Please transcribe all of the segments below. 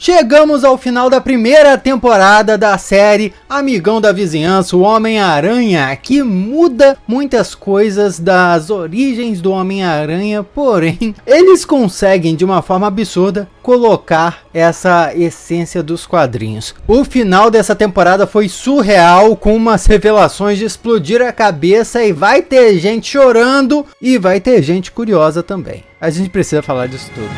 Chegamos ao final da primeira temporada da série Amigão da Vizinhança, o Homem-Aranha, que muda muitas coisas das origens do Homem-Aranha, porém, eles conseguem de uma forma absurda colocar essa essência dos quadrinhos. O final dessa temporada foi surreal, com umas revelações de explodir a cabeça, e vai ter gente chorando e vai ter gente curiosa também. A gente precisa falar disso tudo.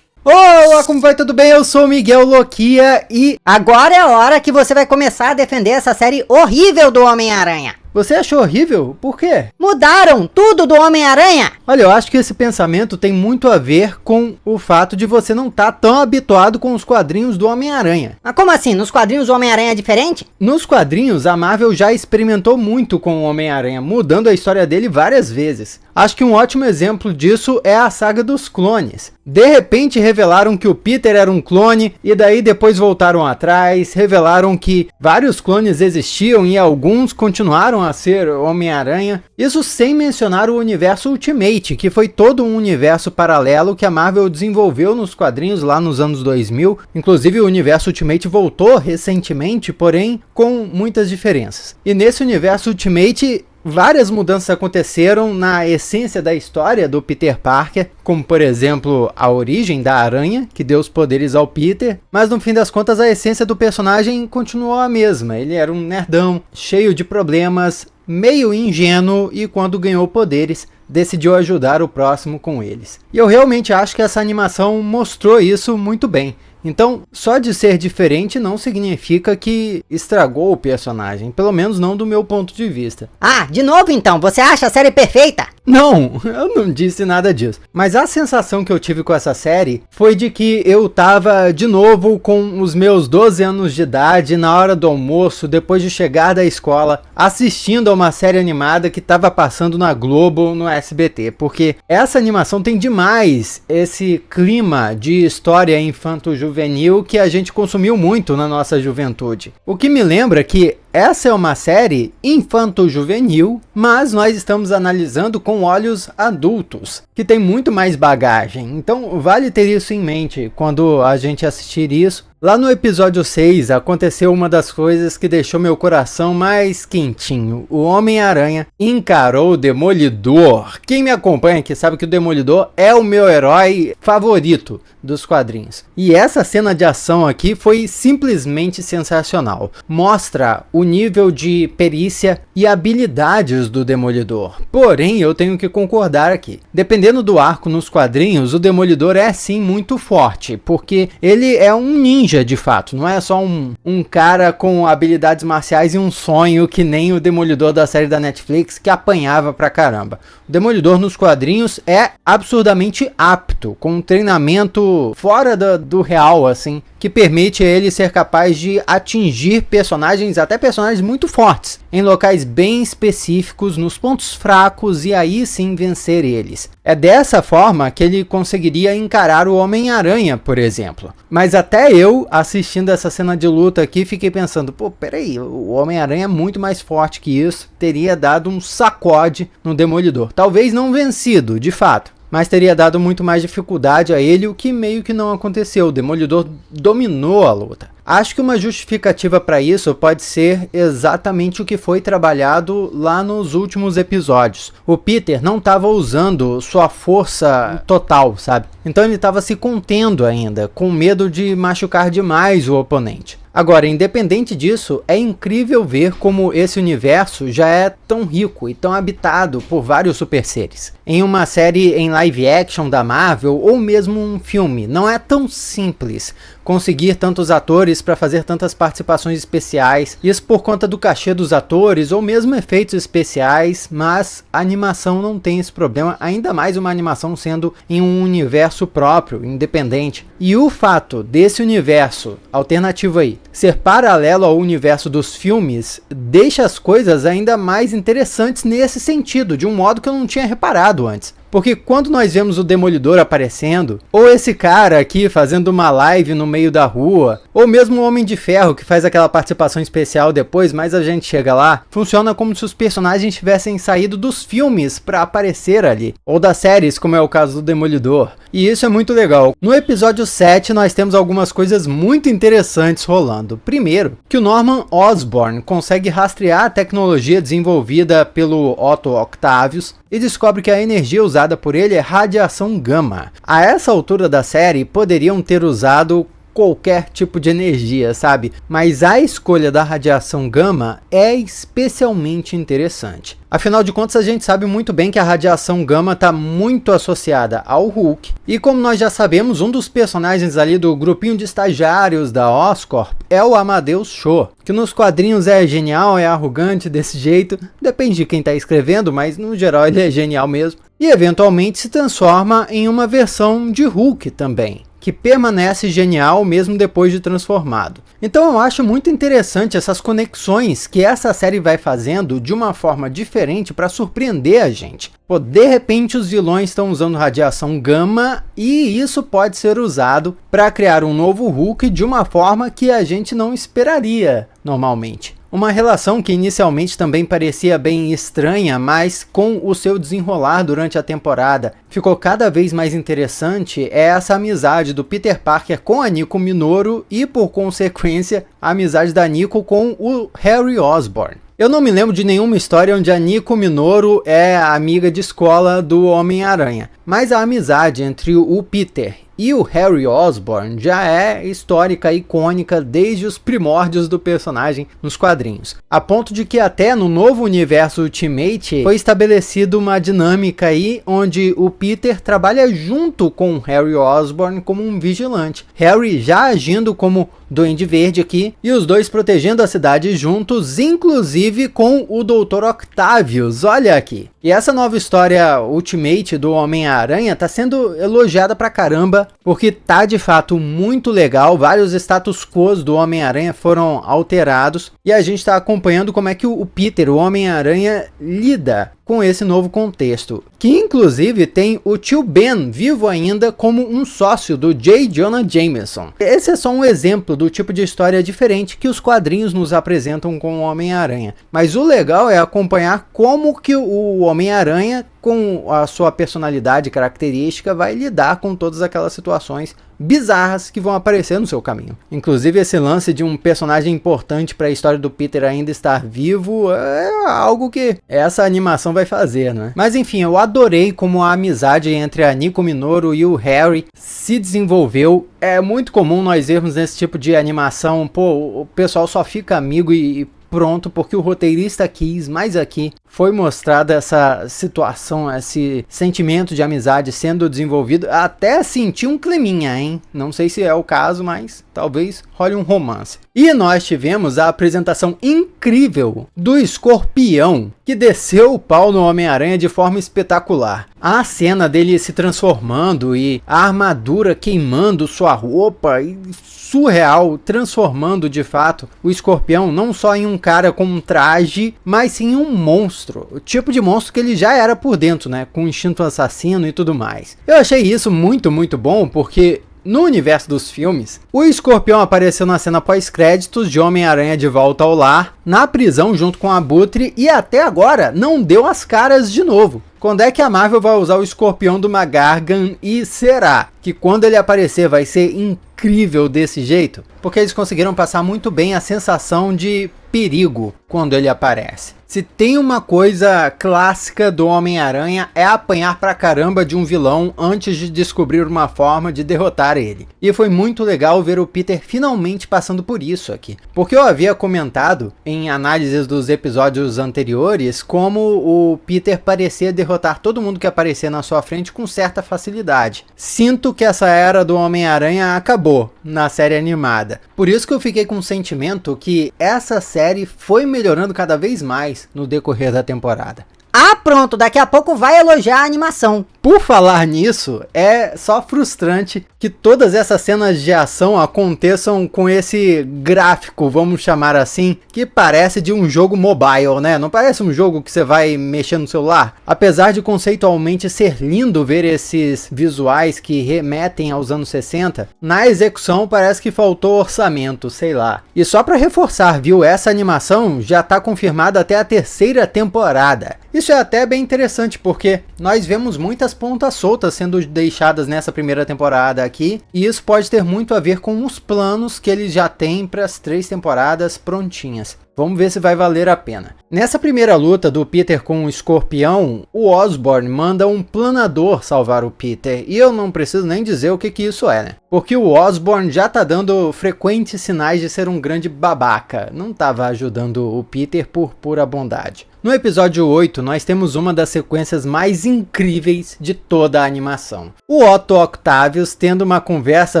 Olá, como vai? Tudo bem? Eu sou o Miguel Loquia e agora é a hora que você vai começar a defender essa série horrível do Homem-Aranha. Você achou horrível? Por quê? Mudaram tudo do Homem-Aranha! Olha, eu acho que esse pensamento tem muito a ver com o fato de você não estar tão habituado com os quadrinhos do Homem-Aranha. Mas como assim? Nos quadrinhos o Homem-Aranha é diferente? Nos quadrinhos, a Marvel já experimentou muito com o Homem-Aranha, mudando a história dele várias vezes. Acho que um ótimo exemplo disso é a saga dos clones. De repente revelaram que o Peter era um clone, e daí depois voltaram atrás, revelaram que vários clones existiam e alguns continuaram a ser Homem-Aranha. Isso sem mencionar o universo Ultimate, que foi todo um universo paralelo que a Marvel desenvolveu nos quadrinhos lá nos anos 2000. Inclusive o universo Ultimate voltou recentemente, porém com muitas diferenças. E nesse universo Ultimate, várias mudanças aconteceram na essência da história do Peter Parker, como por exemplo a origem da aranha, que deu os poderes ao Peter, mas no fim das contas a essência do personagem continuou a mesma. Ele era um nerdão, cheio de problemas, meio ingênuo, e quando ganhou poderes, decidiu ajudar o próximo com eles. E eu realmente acho que essa animação mostrou isso muito bem. Então, só de ser diferente não significa que estragou o personagem, pelo menos não do meu ponto de vista. Ah, de novo então, você acha a série perfeita? Não, eu não disse nada disso. Mas a sensação que eu tive com essa série foi de que eu tava de novo com os meus 12 anos de idade, na hora do almoço, depois de chegar da escola, assistindo a uma série animada que tava passando na Globo, no SBT. Porque essa animação tem demais esse clima de história infanto-juvenil que a gente consumiu muito na nossa juventude. O que me lembra que essa é uma série infanto-juvenil, mas nós estamos analisando com olhos adultos, que tem muito mais bagagem. Então vale ter isso em mente quando a gente assistir isso. Lá no episódio 6 aconteceu uma das coisas que deixou meu coração mais quentinho. O Homem-Aranha encarou o Demolidor. Quem me acompanha aqui sabe que o Demolidor é o meu herói favorito dos quadrinhos. E essa cena de ação aqui foi simplesmente sensacional. Mostra o nível de perícia e habilidades do Demolidor. Porém, eu tenho que concordar aqui. Dependendo do arco nos quadrinhos, o Demolidor é sim muito forte, porque ele é um ninja de fato, não é só um cara com habilidades marciais e um sonho que nem o Demolidor da série da Netflix, que apanhava pra caramba. O Demolidor nos quadrinhos é absurdamente apto, com um treinamento fora do real, assim, que permite a ele ser capaz de atingir personagens, até personagens muito fortes, em locais bem específicos, nos pontos fracos, e aí sim vencer eles. É dessa forma que ele conseguiria encarar o Homem-Aranha, por exemplo. Mas até eu, assistindo essa cena de luta aqui, fiquei pensando, pô, peraí, o Homem-Aranha é muito mais forte que isso, teria dado um sacode no Demolidor. Talvez não vencido, de fato, mas teria dado muito mais dificuldade a ele, o que meio que não aconteceu. O Demolidor dominou a luta. Acho que uma justificativa para isso pode ser exatamente o que foi trabalhado lá nos últimos episódios. O Peter não estava usando sua força total, sabe? Então ele estava se contendo ainda, com medo de machucar demais o oponente. Agora, independente disso, é incrível ver como esse universo já é tão rico e tão habitado por vários super seres. Em uma série em live action da Marvel, ou mesmo um filme, não é tão simples conseguir tantos atores para fazer tantas participações especiais, isso por conta do cachê dos atores ou mesmo efeitos especiais, mas a animação não tem esse problema, ainda mais uma animação sendo em um universo próprio, independente. E o fato desse universo alternativo aí ser paralelo ao universo dos filmes deixa as coisas ainda mais interessantes nesse sentido, de um modo que eu não tinha reparado antes. Porque quando nós vemos o Demolidor aparecendo, ou esse cara aqui fazendo uma live no meio da rua, ou mesmo o Homem de Ferro que faz aquela participação especial depois, mas a gente chega lá, funciona como se os personagens tivessem saído dos filmes para aparecer ali, ou das séries, como é o caso do Demolidor. E isso é muito legal. No episódio 7 nós temos algumas coisas muito interessantes rolando. Primeiro, que o Norman Osborn consegue rastrear a tecnologia desenvolvida pelo Otto Octavius e descobre que a energia usada por ele é radiação gama. A essa altura da série poderiam ter usado qualquer tipo de energia, sabe? Mas a escolha da radiação gama é especialmente interessante. Afinal de contas, a gente sabe muito bem que a radiação gama está muito associada ao Hulk. E como nós já sabemos, um dos personagens ali do grupinho de estagiários da Oscorp é o Amadeus Cho, que nos quadrinhos é genial, é arrogante desse jeito, depende de quem está escrevendo, mas no geral ele é genial mesmo. E eventualmente se transforma em uma versão de Hulk também, que permanece genial mesmo depois de transformado. Então eu acho muito interessante essas conexões que essa série vai fazendo de uma forma diferente para surpreender a gente. Pô, de repente os vilões estão usando radiação gama e isso pode ser usado para criar um novo Hulk de uma forma que a gente não esperaria normalmente. Uma relação que inicialmente também parecia bem estranha, mas com o seu desenrolar durante a temporada ficou cada vez mais interessante, é essa amizade do Peter Parker com a Nico Minoru e, por consequência, a amizade da Nico com o Harry Osborn. Eu não me lembro de nenhuma história onde a Nico Minoru é a amiga de escola do Homem-Aranha, mas a amizade entre o Peter e o Harry Osborn já é histórica e icônica desde os primórdios do personagem nos quadrinhos. A ponto de que até no novo universo Ultimate foi estabelecido uma dinâmica aí onde o Peter trabalha junto com o Harry Osborn como um vigilante. Harry já agindo como Duende Verde aqui e os dois protegendo a cidade juntos, inclusive com o Dr. Octavius, olha aqui. E essa nova história Ultimate do Homem-Aranha tá sendo elogiada pra caramba, porque tá de fato muito legal, vários status quo do Homem-Aranha foram alterados e a gente tá acompanhando como é que o Peter, o Homem-Aranha, lida com esse novo contexto, que inclusive tem o tio Ben vivo ainda como um sócio do J. Jonah Jameson. Esse é só um exemplo do tipo de história diferente que os quadrinhos nos apresentam com o Homem-Aranha, mas o legal é acompanhar como que o Homem-Aranha, com a sua personalidade característica, vai lidar com todas aquelas situações bizarras que vão aparecer no seu caminho. Inclusive esse lance de um personagem importante para a história do Peter ainda estar vivo é algo que essa animação vai fazer, né? Mas enfim, eu adorei como a amizade entre a Nico Minoru e o Harry se desenvolveu. É muito comum nós vermos nesse tipo de animação, pô, o pessoal só fica amigo e pronto, porque o roteirista quis, mas aqui foi mostrada essa situação, esse sentimento de amizade sendo desenvolvido, até sentir um climinha, hein? Não sei se é o caso, mas talvez role um romance. E nós tivemos a apresentação incrível do Escorpião, que desceu o pau no Homem-Aranha de forma espetacular. A cena dele se transformando e a armadura queimando sua roupa, e surreal, transformando de fato o Escorpião não só em um cara com um traje, mas sim em um monstro. O tipo de monstro que ele já era por dentro, né? Com instinto assassino e tudo mais. Eu achei isso muito bom, porque no universo dos filmes, o Escorpião apareceu na cena pós-créditos de Homem-Aranha de Volta ao Lar, na prisão junto com a Abutre, e até agora não deu as caras de novo. Quando é que a Marvel vai usar o Escorpião do Magargan, e será que quando ele aparecer vai ser incrível desse jeito? Porque eles conseguiram passar muito bem a sensação de perigo quando ele aparece. Se tem uma coisa clássica do Homem-Aranha é apanhar pra caramba de um vilão antes de descobrir uma forma de derrotar ele. E foi muito legal ver o Peter finalmente passando por isso aqui. Porque eu havia comentado em análises dos episódios anteriores como o Peter parecia derrotar todo mundo que aparecia na sua frente com certa facilidade. Sinto que essa era do Homem-Aranha acabou na série animada. Por isso que eu fiquei com o sentimento que essa série foi melhorando cada vez mais no decorrer da temporada. Ah, pronto, daqui a pouco vai elogiar a animação. Por falar nisso, é só frustrante que todas essas cenas de ação aconteçam com esse gráfico, vamos chamar assim, que parece de um jogo mobile, né? Não parece um jogo que você vai mexer no celular? Apesar de conceitualmente ser lindo ver esses visuais que remetem aos anos 60, na execução parece que faltou orçamento, sei lá. E só pra reforçar, viu? Essa animação já tá confirmada até a 3ª temporada. Isso é até bem interessante, porque nós vemos muitas pontas soltas sendo deixadas nessa primeira temporada aqui, e isso pode ter muito a ver com os planos que eles já têm para as 3 temporadas prontinhas. Vamos ver se vai valer a pena. Nessa primeira luta do Peter com o Escorpião, o Osborn manda um planador salvar o Peter, e eu não preciso nem dizer o que isso é, né? Porque o Osborn já tá dando frequentes sinais de ser um grande babaca, não tava ajudando o Peter por pura bondade. No episódio 8, nós temos uma das sequências mais incríveis de toda a animação. O Otto Octavius tendo uma conversa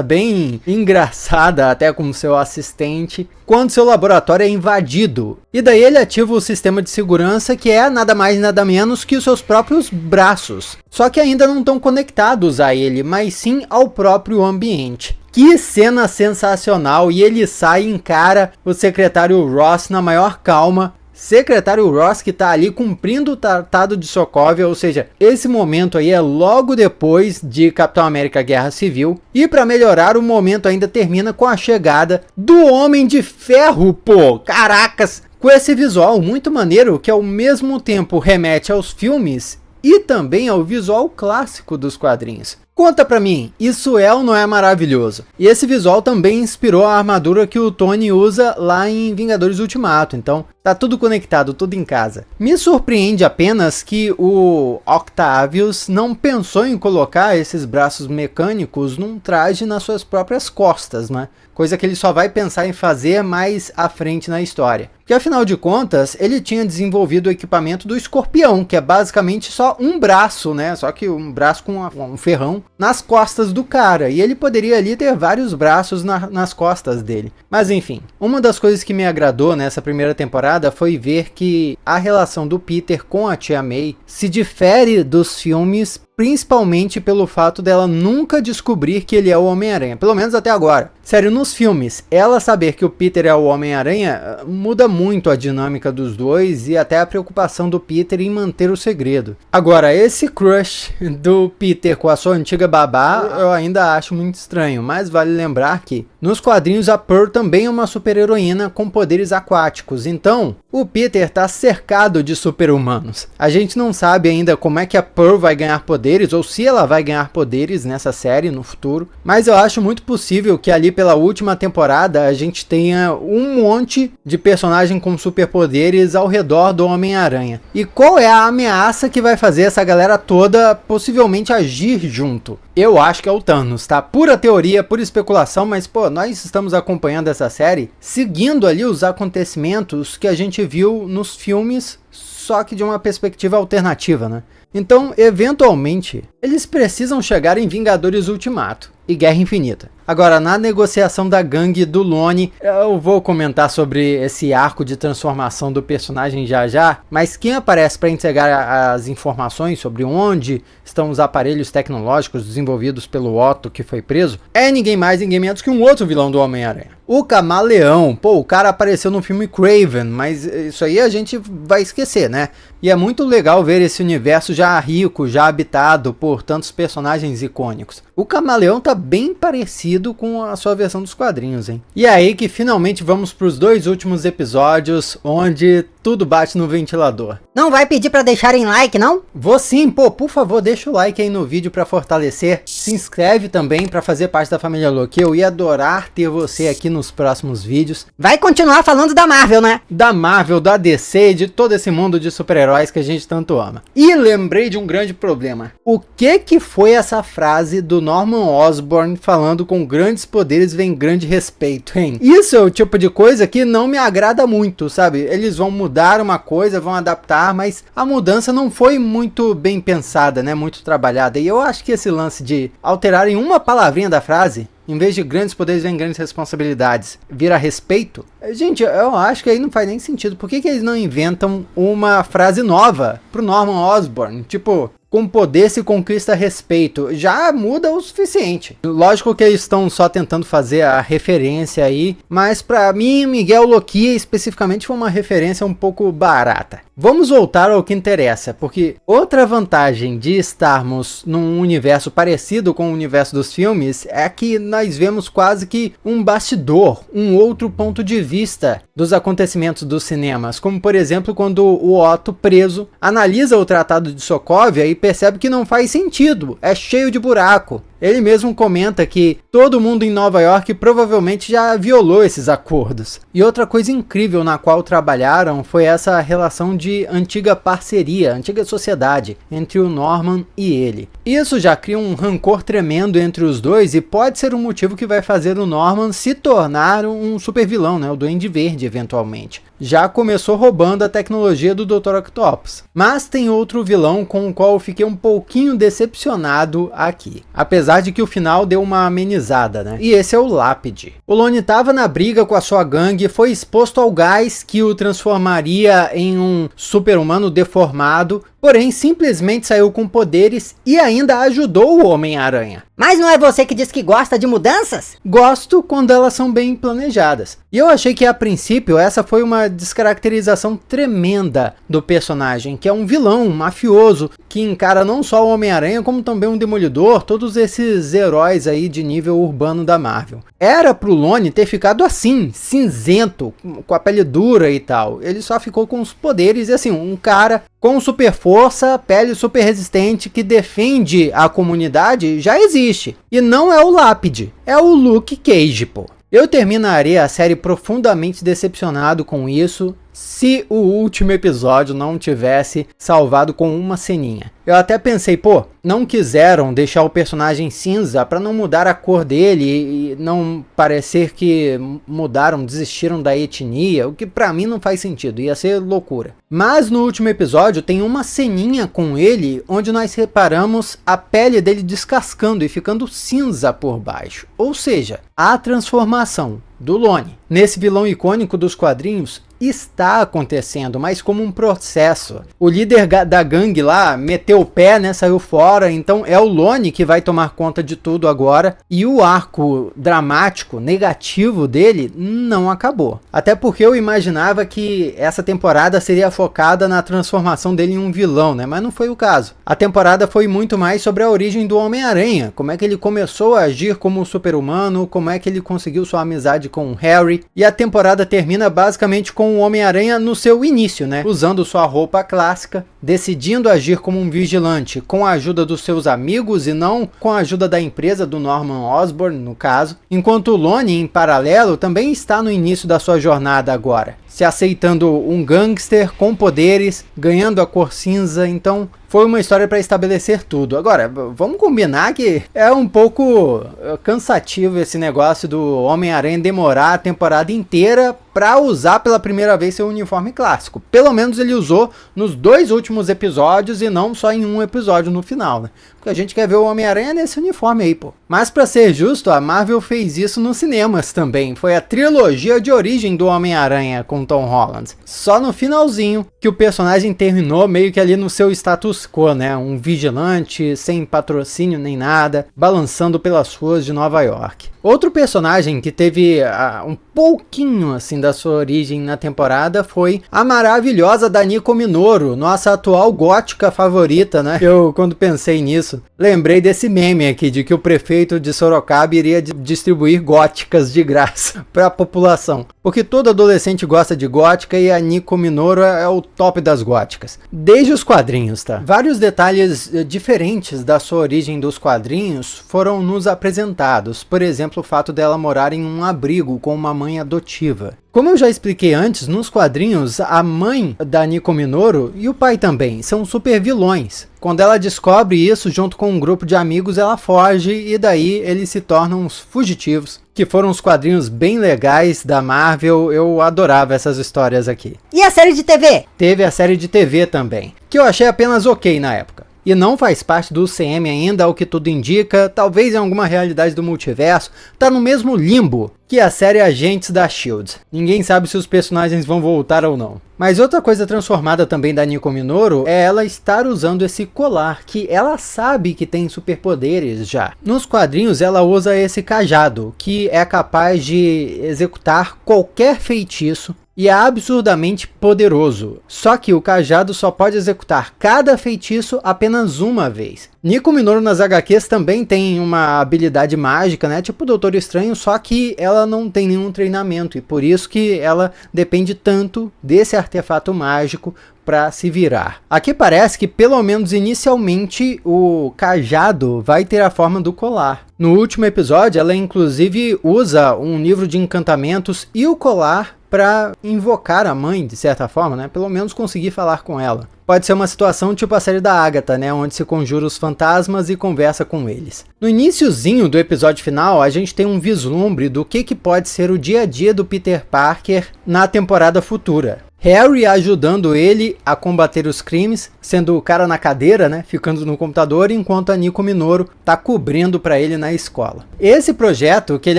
bem engraçada até com seu assistente, quando seu laboratório é invadido. E daí ele ativa o sistema de segurança, que é nada mais nada menos que os seus próprios braços. Só que ainda não estão conectados a ele, mas sim ao próprio ambiente. Que cena sensacional! E ele sai e encara o secretário Ross na maior calma. Secretário Ross que tá ali cumprindo o Tratado de Sokovia, ou seja, esse momento aí é logo depois de Capitão América Guerra Civil, e para melhorar o momento ainda termina com a chegada do Homem de Ferro, pô, caracas, com esse visual muito maneiro que ao mesmo tempo remete aos filmes e também ao visual clássico dos quadrinhos. Conta pra mim, isso é ou não é maravilhoso? E esse visual também inspirou a armadura que o Tony usa lá em Vingadores Ultimato, então tá tudo conectado, tudo em casa. Me surpreende apenas que o Octavius não pensou em colocar esses braços mecânicos num traje nas suas próprias costas, né? Coisa que ele só vai pensar em fazer mais à frente na história. Que afinal de contas, ele tinha desenvolvido o equipamento do Escorpião, que é basicamente só um braço, né? Só que um braço com um ferrão nas costas do cara. E ele poderia ali ter vários braços nas costas dele. Mas enfim, uma das coisas que me agradou nessa primeira temporada foi ver que a relação do Peter com a Tia May se difere dos filmes, principalmente pelo fato dela nunca descobrir que ele é o Homem-Aranha, pelo menos até agora. Sério, nos filmes, ela saber que o Peter é o Homem-Aranha muda muito a dinâmica dos dois e até a preocupação do Peter em manter o segredo. Agora, esse crush do Peter com a sua antiga babá, eu ainda acho muito estranho, mas vale lembrar que nos quadrinhos a Pearl também é uma super-heroína com poderes aquáticos, então o Peter tá cercado de super-humanos. A gente não sabe ainda como é que a Pearl vai ganhar poderes, ou se ela vai ganhar poderes nessa série no futuro, mas eu acho muito possível que ali pela última temporada a gente tenha um monte de personagem com superpoderes ao redor do Homem-Aranha. E qual é a ameaça que vai fazer essa galera toda possivelmente agir junto? Eu acho que é o Thanos, tá? Pura teoria, pura especulação, mas pô, nós estamos acompanhando essa série seguindo ali os acontecimentos que a gente viu nos filmes, só que de uma perspectiva alternativa, né? Então, eventualmente, eles precisam chegar em Vingadores Ultimato e Guerra Infinita. Agora, na negociação da gangue do Lone, eu vou comentar sobre esse arco de transformação do personagem já, mas quem aparece para entregar as informações sobre onde estão os aparelhos tecnológicos desenvolvidos pelo Otto que foi preso, é ninguém mais, ninguém menos que um outro vilão do Homem-Aranha. O Camaleão. Pô, o cara apareceu no filme Kraven, mas isso aí a gente vai esquecer, né? E é muito legal ver esse universo já rico, já habitado por tantos personagens icônicos. O Camaleão tá bem parecido com a sua versão dos quadrinhos, hein? E é aí que finalmente vamos para os 2 últimos episódios, onde tudo bate no ventilador. Não vai pedir pra deixarem like, não? Vou sim, pô, por favor, deixa o like aí no vídeo pra fortalecer. Se inscreve também pra fazer parte da família Loki. Eu ia adorar ter você aqui nos próximos vídeos. Vai continuar falando da Marvel, né? Da Marvel, da DC, de todo esse mundo de super-heróis que a gente tanto ama. E lembrei de um grande problema. O que foi essa frase do Norman Osborn falando com grandes poderes vem grande respeito, hein? Isso é o tipo de coisa que não me agrada muito, sabe? Eles vão mudar uma coisa, vão adaptar, mas a mudança não foi muito bem pensada, né? Muito trabalhada. E eu acho que esse lance de alterarem uma palavrinha da frase Em vez de grandes poderes vem grandes responsabilidades, vira respeito. Gente, eu acho que aí não faz nem sentido. Por que eles não inventam uma frase nova pro Norman Osborn? Tipo, com poder se conquista respeito. Já muda o suficiente. Lógico que eles estão só tentando fazer a referência aí, mas pra mim, Miguel Loquia especificamente foi uma referência um pouco barata. Vamos voltar ao que interessa, porque outra vantagem de estarmos num universo parecido com o universo dos filmes é que nós vemos quase que um bastidor, um outro ponto de vista dos acontecimentos dos cinemas, como por exemplo quando o Otto, preso, analisa o Tratado de Sokovia e percebe que não faz sentido, é cheio de buraco. Ele mesmo comenta que todo mundo em Nova York provavelmente já violou esses acordos. E outra coisa incrível na qual trabalharam foi essa relação de antiga parceria, antiga sociedade entre o Norman e ele. Isso já cria um rancor tremendo entre os dois e pode ser um motivo que vai fazer o Norman se tornar um super vilão, né? O Duende Verde eventualmente. Já começou roubando a tecnologia do Dr. Octopus. Mas tem outro vilão com o qual eu fiquei um pouquinho decepcionado aqui. Apesar de que o final deu uma amenizada, né? E esse é o Lápide. O Lone estava na briga com a sua gangue, foi exposto ao gás que o transformaria em um super-humano deformado, porém simplesmente saiu com poderes e ainda ajudou o Homem-Aranha. Mas não é você que diz que gosta de mudanças? Gosto quando elas são bem planejadas. E eu achei que a princípio essa foi uma descaracterização tremenda do personagem, que é um vilão, um mafioso, que encara não só o Homem-Aranha como também um Demolidor, todos esses heróis aí de nível urbano da Marvel. Era pro Lone ter ficado assim, cinzento, com a pele dura e tal. Ele só ficou com os poderes e assim, um cara com super força, pele super resistente que defende a comunidade já existe. E não é o Lápide, é o Luke Cage, pô. Eu terminaria a série profundamente decepcionado com isso se o último episódio não tivesse salvado com uma ceninha. Eu até pensei, pô, não quiseram deixar o personagem cinza para não mudar a cor dele e não parecer que mudaram, desistiram da etnia, o que pra mim não faz sentido, ia ser loucura. Mas no último episódio tem uma ceninha com ele onde nós reparamos a pele dele descascando e ficando cinza por baixo. Ou seja, a transformação do Lone nesse vilão icônico dos quadrinhos está acontecendo, mas como um processo. O líder da gangue lá meteu o pé, né, saiu fora, então é o Lone que vai tomar conta de tudo agora, e o arco dramático, negativo dele não acabou. Até porque eu imaginava que essa temporada seria focada na transformação dele em um vilão, né, mas não foi o caso. A temporada foi muito mais sobre a origem do Homem-Aranha, como é que ele começou a agir como um super-humano, como é que ele conseguiu sua amizade com o Harry, e a temporada termina basicamente com o Homem-Aranha no seu início, né? Usando sua roupa clássica, decidindo agir como um vigilante com a ajuda dos seus amigos e não com a ajuda da empresa do Norman Osborn, no caso. Enquanto o Lone, em paralelo, também está no início da sua jornada agora, se aceitando um gangster com poderes, ganhando a cor cinza, então foi uma história para estabelecer tudo. Agora, vamos combinar que é um pouco cansativo esse negócio do Homem-Aranha demorar a temporada inteira para usar pela primeira vez seu uniforme clássico. Pelo menos ele usou nos 2 últimos episódios e não só em um episódio no final, né? Porque a gente quer ver o Homem-Aranha nesse uniforme aí, pô. Mas para ser justo, a Marvel fez isso nos cinemas também. Foi a trilogia de origem do Homem-Aranha com Tom Holland. Só no finalzinho que o personagem terminou meio que ali no seu status quo, né? Um vigilante, sem patrocínio nem nada, balançando pelas ruas de Nova York. Outro personagem que teve um pouquinho assim da sua origem na temporada foi a maravilhosa Daniko Minoru, nossa atual gótica favorita, né? Eu, quando pensei nisso, lembrei desse meme aqui de que o prefeito de Sorocaba iria distribuir góticas de graça para a população. Porque todo adolescente gosta de gótica e a Nico Minoru é o top das góticas. Desde os quadrinhos, tá? Vários detalhes diferentes da sua origem dos quadrinhos foram nos apresentados. Por exemplo, o fato dela morar em um abrigo com uma mãe adotiva. Como eu já expliquei antes, nos quadrinhos, a mãe da Nico Minoru e o pai também são super vilões. Quando ela descobre isso, junto com um grupo de amigos, ela foge e daí eles se tornam os fugitivos, que foram os quadrinhos bem legais da Marvel. Eu adorava essas histórias aqui. E a série de TV? Teve a série de TV também, que eu achei apenas ok na época. e não faz parte do UCM ainda, ao que tudo indica, talvez em alguma realidade do multiverso, tá no mesmo limbo que a série Agentes da S.H.I.E.L.D. Ninguém sabe se os personagens vão voltar ou não. Mas outra coisa transformada também da Nico Minoru é ela estar usando esse colar, que ela sabe que tem superpoderes já. Nos quadrinhos ela usa esse cajado, que é capaz de executar qualquer feitiço e é absurdamente poderoso. Só que o cajado só pode executar cada feitiço apenas uma vez. Nico Minoru nas HQs também tem uma habilidade mágica, né? Tipo o Doutor Estranho, só que ela não tem nenhum treinamento e por isso que ela depende tanto desse artefato mágico para se virar. Aqui parece que pelo menos inicialmente o cajado vai ter a forma do colar. No último episódio ela inclusive usa um livro de encantamentos e o colar para invocar a mãe, de certa forma, né? Pelo menos conseguir falar com ela. Pode ser uma situação tipo a série da Agatha, né? Onde se conjura os fantasmas e conversa com eles. No iniciozinho do episódio final, a gente tem um vislumbre do que pode ser o dia a dia do Peter Parker na temporada futura. Harry ajudando ele a combater os crimes, sendo o cara na cadeira, né, ficando no computador, enquanto a Nico Minoru tá cobrindo para ele na escola. Esse projeto que ele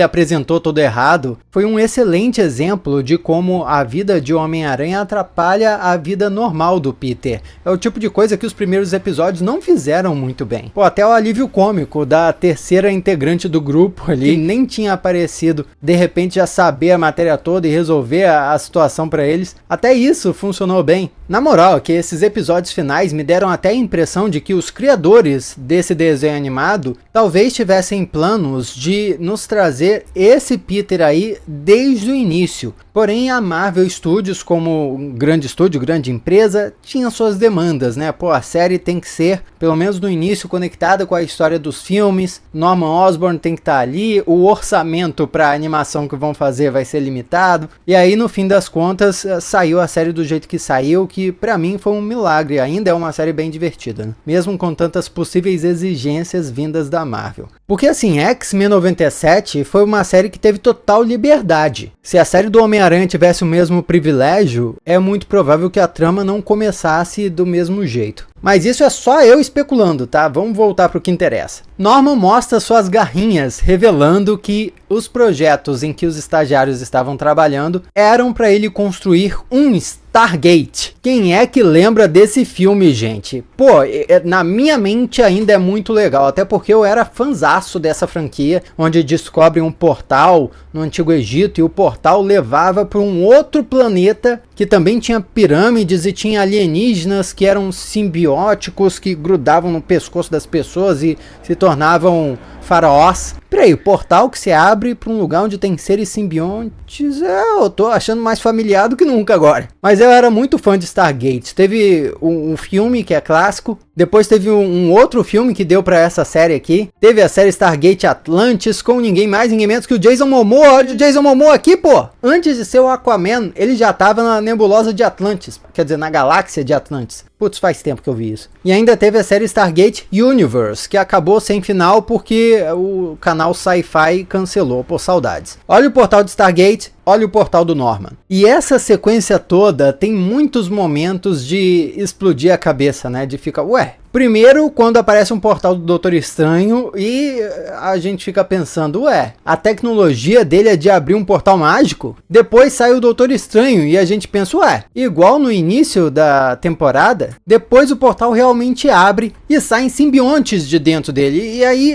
apresentou todo errado foi um excelente exemplo de como a vida de Homem-Aranha atrapalha a vida normal do Peter. É o tipo de coisa que os primeiros episódios não fizeram muito bem. Pô, até o alívio cômico da terceira integrante do grupo ali, que nem tinha aparecido, de repente já saber a matéria toda e resolver a situação para eles. Até isso funcionou bem. Na moral, que esses episódios finais me deram até a impressão de que os criadores desse desenho animado talvez tivessem planos de nos trazer esse Peter aí desde o início. Porém, a Marvel Studios, como um grande estúdio, grande empresa, tinha suas demandas, né? Pô, a série tem que ser, pelo menos no início, conectada com a história dos filmes. Norman Osborn tem que estar ali. O orçamento para a animação que vão fazer vai ser limitado. E aí, no fim das contas, saiu a série do jeito que saiu, que pra mim foi um milagre. Ainda é uma série bem divertida, né? Mesmo com tantas possíveis exigências vindas da Marvel. Porque assim, X-Men 97 foi uma série que teve total liberdade. Se a série do Homem-Aranha tivesse o mesmo privilégio, é muito provável que a trama não começasse do mesmo jeito. Mas isso é só eu especulando, tá? Vamos voltar pro que interessa. Norman mostra suas garrinhas, revelando que os projetos em que os estagiários estavam trabalhando eram para ele construir um Stargate. Quem é que lembra desse filme, gente? Pô, na minha mente ainda é muito legal, até porque eu era fanzaço dessa franquia, onde descobrem um portal no Antigo Egito e o portal levava para um outro planeta que também tinha pirâmides e tinha alienígenas que eram simbióticos, que grudavam no pescoço das pessoas e se tornavam faraós. Peraí, o portal que se abre para um lugar onde tem seres simbiontes, eu tô achando mais familiar do que nunca agora. Mas eu era muito fã de Stargate. Teve um filme que é clássico, depois teve um outro filme que deu para essa série aqui. Teve a série Stargate Atlantis com ninguém mais, ninguém menos que o Jason Momoa. Olha o Jason Momoa aqui, pô! Antes de ser o Aquaman, ele já tava na nebulosa de Atlantis, quer dizer, na galáxia de Atlantis. Putz, faz tempo que eu vi isso. E ainda teve a série Stargate Universe, que acabou sem final porque o canal Sci-Fi cancelou, por saudades. Olha o portal de Stargate, olha o portal do Norman. E essa sequência toda tem muitos momentos de explodir a cabeça, né? De ficar, ué... Primeiro, quando aparece um portal do Doutor Estranho e a gente fica pensando, ué, a tecnologia dele é de abrir um portal mágico? Depois sai o Doutor Estranho e a gente pensa, ué, igual no início da temporada, depois o portal realmente abre e saem simbiontes de dentro dele. E aí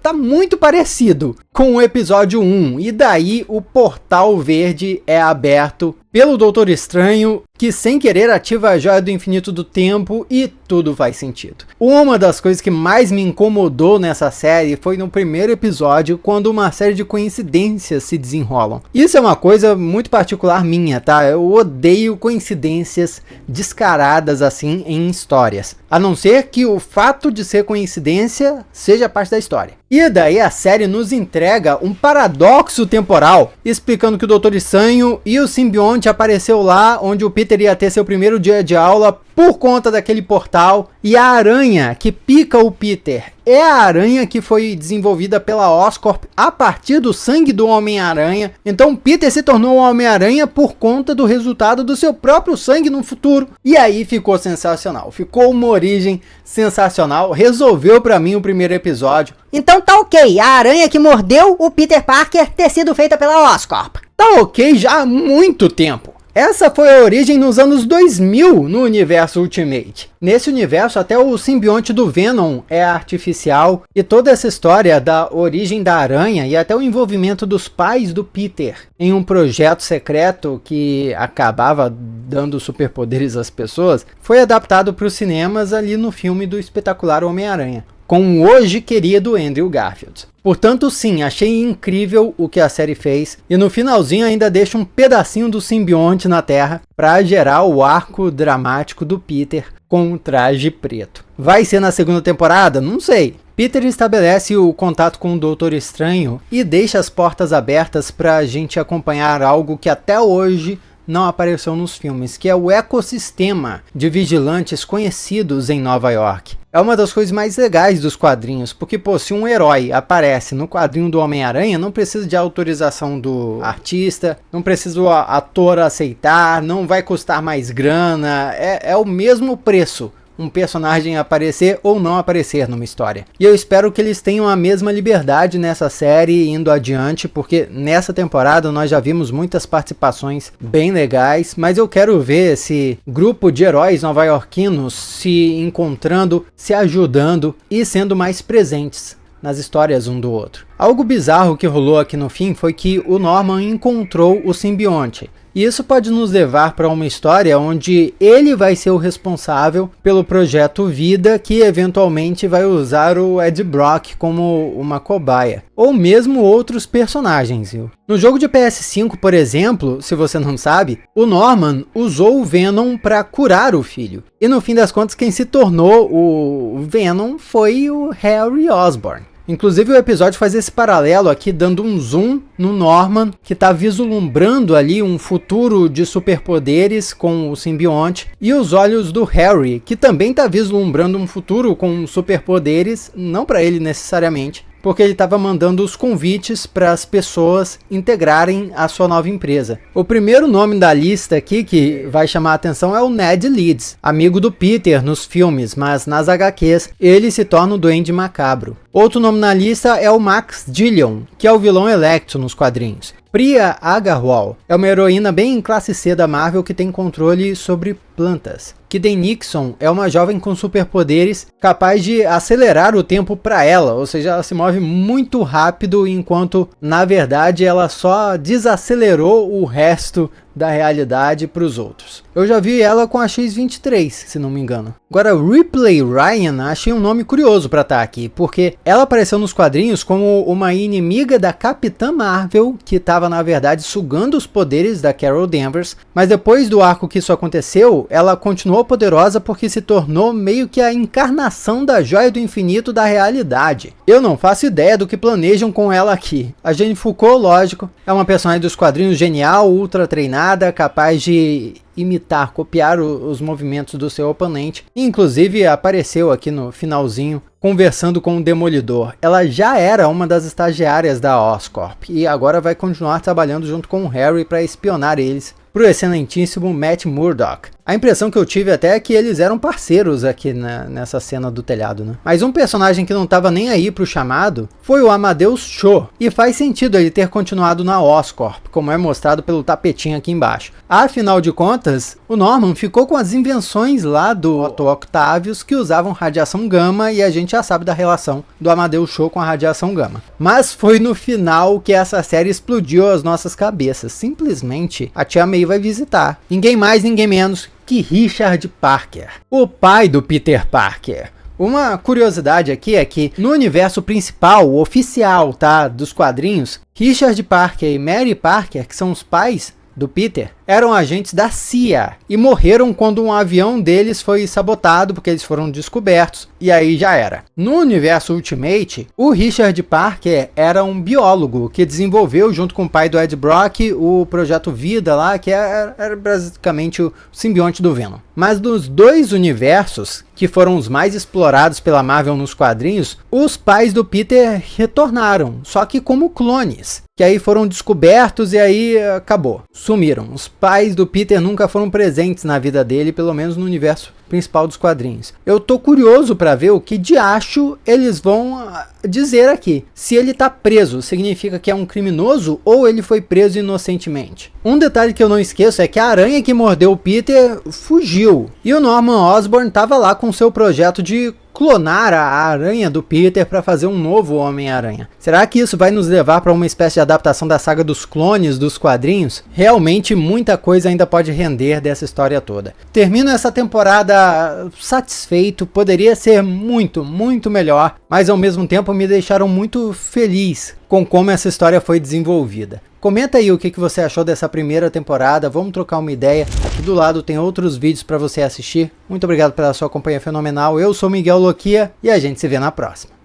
tá muito parecido com o episódio 1. E daí o portal verde é aberto pelo Doutor Estranho, que sem querer ativa a Joia do Infinito do Tempo e tudo faz sentido. Uma das coisas que mais me incomodou nessa série foi no primeiro episódio, quando uma série de coincidências se desenrolam. Isso é uma coisa muito particular minha, tá? Eu odeio coincidências descaradas assim em histórias. A não ser que o fato de ser coincidência seja parte da história. E daí a série nos entrega um paradoxo temporal, explicando que o Doutor Estranho e o simbionte Simbionte apareceu lá onde o Peter ia ter seu primeiro dia de aula por conta daquele portal. E a aranha que pica o Peter é a aranha que foi desenvolvida pela Oscorp a partir do sangue do Homem-Aranha. Então Peter se tornou um Homem-Aranha por conta do resultado do seu próprio sangue no futuro. E aí ficou sensacional. Ficou uma origem sensacional. Resolveu pra mim o primeiro episódio. Então tá ok, a aranha que mordeu o Peter Parker ter sido feita pela Oscorp. Tá ok já há muito tempo. Essa foi a origem nos anos 2000 no universo Ultimate. Nesse universo, até o simbionte do Venom é artificial, e toda essa história da origem da aranha e até o envolvimento dos pais do Peter em um projeto secreto que acabava dando superpoderes às pessoas, foi adaptado para os cinemas ali no filme do espetacular Homem-Aranha, com o hoje querido Andrew Garfield. Portanto, sim, achei incrível o que a série fez, e no finalzinho ainda deixa um pedacinho do simbionte na Terra para gerar o arco dramático do Peter com o traje preto. Vai ser na segunda temporada? Não sei. Peter estabelece o contato com o Doutor Estranho e deixa as portas abertas para a gente acompanhar algo que até hoje não apareceu nos filmes, que é o ecossistema de vigilantes conhecidos em Nova York. É uma das coisas mais legais dos quadrinhos, porque, pô, se um herói aparece no quadrinho do Homem-Aranha, não precisa de autorização do artista, não precisa o ator aceitar, não vai custar mais grana, é o mesmo preço um personagem aparecer ou não aparecer numa história. E eu espero que eles tenham a mesma liberdade nessa série indo adiante, porque nessa temporada nós já vimos muitas participações bem legais, mas eu quero ver esse grupo de heróis nova-iorquinos se encontrando, se ajudando e sendo mais presentes nas histórias um do outro. Algo bizarro que rolou aqui no fim foi que o Norman encontrou o simbionte. E isso pode nos levar para uma história onde ele vai ser o responsável pelo projeto Vida, que eventualmente vai usar o Ed Brock como uma cobaia. Ou mesmo outros personagens, viu? No jogo de PS5, por exemplo, se você não sabe, o Norman usou o Venom para curar o filho. E no fim das contas, quem se tornou o Venom foi o Harry Osborn. Inclusive o episódio faz esse paralelo aqui, dando um zoom no Norman, que está vislumbrando ali um futuro de superpoderes com o simbionte, e os olhos do Harry, que também está vislumbrando um futuro com superpoderes, não para ele necessariamente, porque ele estava mandando os convites para as pessoas integrarem a sua nova empresa. O primeiro nome da lista aqui que vai chamar a atenção é o Ned Leeds, amigo do Peter nos filmes, mas nas HQs ele se torna o Duende Macabro. Outro nome na lista é o Max Dillon, que é o vilão Electro nos quadrinhos. Priya Agarwal é uma heroína bem classe C da Marvel que tem controle sobre plantas. Kiden Nixon é uma jovem com superpoderes capaz de acelerar o tempo para ela, ou seja, ela se move muito rápido enquanto, na verdade, ela só desacelerou o resto da realidade para os outros. Eu já vi ela com a X-23, se não me engano. Agora, Ripley Ryan, achei um nome curioso para estar aqui, porque ela apareceu nos quadrinhos como uma inimiga da Capitã Marvel, que estava, na verdade, sugando os poderes da Carol Danvers, mas depois do arco que isso aconteceu, ela continuou poderosa porque se tornou meio que a encarnação da Joia do Infinito da realidade. Eu não faço ideia do que planejam com ela aqui. A Jane Foucault, lógico, é uma personagem dos quadrinhos genial, ultra treinada, capaz de imitar, copiar os movimentos do seu oponente. Inclusive apareceu aqui no finalzinho conversando com o Demolidor. Ela já era uma das estagiárias da Oscorp e agora vai continuar trabalhando junto com o Harry para espionar eles pro excelentíssimo Matt Murdock. A impressão que eu tive até é que eles eram parceiros aqui nessa cena do telhado, né? Mas um personagem que não tava nem aí pro chamado foi o Amadeus Cho, e faz sentido ele ter continuado na Oscorp, como é mostrado pelo tapetinho aqui embaixo. Afinal de contas, o Norman ficou com as invenções lá do Otto Octavius que usavam radiação gama, e a gente já sabe da relação do Amadeus Cho com a radiação gama. Mas foi no final que essa série explodiu as nossas cabeças. Simplesmente a Tia May vai visitar ninguém mais, ninguém menos que Richard Parker, o pai do Peter Parker. Uma curiosidade aqui é que no universo principal, oficial, tá, dos quadrinhos, Richard Parker e Mary Parker, que são os pais do Peter, eram agentes da CIA e morreram quando um avião deles foi sabotado porque eles foram descobertos e aí já era. No universo Ultimate, o Richard Parker era um biólogo que desenvolveu junto com o pai do Ed Brock o projeto Vida lá, que era basicamente o simbionte do Venom. Mas nos dois universos, que foram os mais explorados pela Marvel nos quadrinhos, os pais do Peter retornaram, só que como clones, que aí foram descobertos e aí acabou, sumiram. Os pais do Peter nunca foram presentes na vida dele, pelo menos no universo principal dos quadrinhos. Eu tô curioso para ver o que de acho eles vão dizer aqui. Se ele tá preso, significa que é um criminoso ou ele foi preso inocentemente? Um detalhe que eu não esqueço é que a aranha que mordeu o Peter fugiu. E o Norman Osborn tava lá com seu projeto de clonar a aranha do Peter para fazer um novo Homem-Aranha. Será que isso vai nos levar para uma espécie de adaptação da saga dos clones dos quadrinhos? Realmente muita coisa ainda pode render dessa história toda. Termino essa temporada satisfeito, poderia ser muito, muito melhor, mas ao mesmo tempo me deixaram muito feliz com como essa história foi desenvolvida. Comenta aí o que você achou dessa primeira temporada, vamos trocar uma ideia. Aqui do lado tem outros vídeos para você assistir. Muito obrigado pela sua companhia fenomenal. Eu sou Miguel Loquia e a gente se vê na próxima.